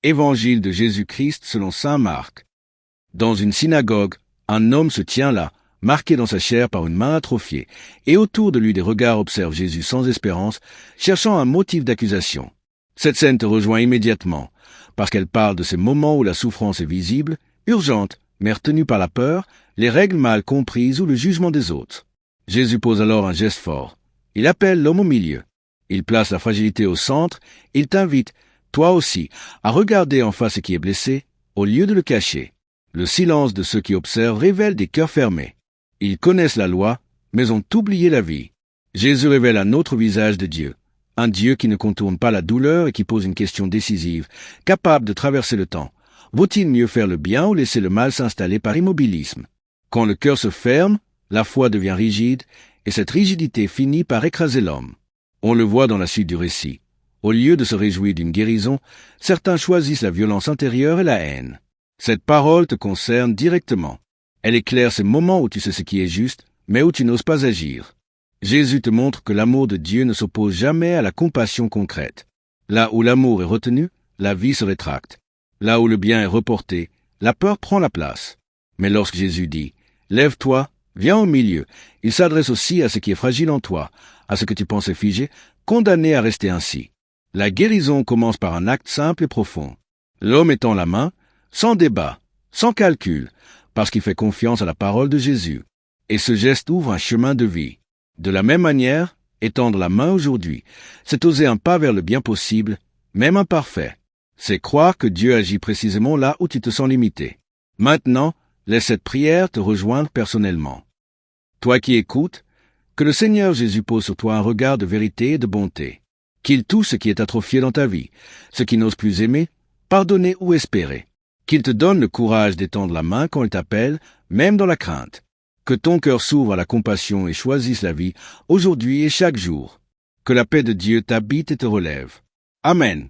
Évangile de Jésus-Christ selon saint Marc. Dans une synagogue, un homme se tient là, marqué dans sa chair par une main atrophiée, et autour de lui des regards observent Jésus sans espérance, cherchant un motif d'accusation. Cette scène te rejoint immédiatement, parce qu'elle parle de ces moments où la souffrance est visible, urgente, mais retenue par la peur, les règles mal comprises ou le jugement des autres. Jésus pose alors un geste fort. Il appelle l'homme au milieu. Il place la fragilité au centre, il t'invite, toi aussi, à regarder en face ce qui est blessé, au lieu de le cacher. Le silence de ceux qui observent révèle des cœurs fermés. Ils connaissent la loi, mais ont oublié la vie. Jésus révèle un autre visage de Dieu, un Dieu qui ne contourne pas la douleur et qui pose une question décisive, capable de traverser le temps. Vaut-il mieux faire le bien ou laisser le mal s'installer par immobilisme? Quand le cœur se ferme, la foi devient rigide, et cette rigidité finit par écraser l'homme. On le voit dans la suite du récit. Au lieu de se réjouir d'une guérison, certains choisissent la violence intérieure et la haine. Cette parole te concerne directement. Elle éclaire ces moments où tu sais ce qui est juste, mais où tu n'oses pas agir. Jésus te montre que l'amour de Dieu ne s'oppose jamais à la compassion concrète. Là où l'amour est retenu, la vie se rétracte. Là où le bien est reporté, la peur prend la place. Mais lorsque Jésus dit « Lève-toi, viens au milieu », il s'adresse aussi à ce qui est fragile en toi, à ce que tu pensais figé, condamné à rester ainsi. La guérison commence par un acte simple et profond. L'homme étend la main, sans débat, sans calcul, parce qu'il fait confiance à la parole de Jésus. Et ce geste ouvre un chemin de vie. De la même manière, étendre la main aujourd'hui, c'est oser un pas vers le bien possible, même imparfait. C'est croire que Dieu agit précisément là où tu te sens limité. Maintenant, laisse cette prière te rejoindre personnellement. Toi qui écoutes, que le Seigneur Jésus pose sur toi un regard de vérité et de bonté. Qu'il touche ce qui est atrophié dans ta vie, ce qui n'ose plus aimer, pardonner ou espérer. Qu'il te donne le courage d'étendre la main quand il t'appelle, même dans la crainte. Que ton cœur s'ouvre à la compassion et choisisse la vie, aujourd'hui et chaque jour. Que la paix de Dieu t'habite et te relève. Amen.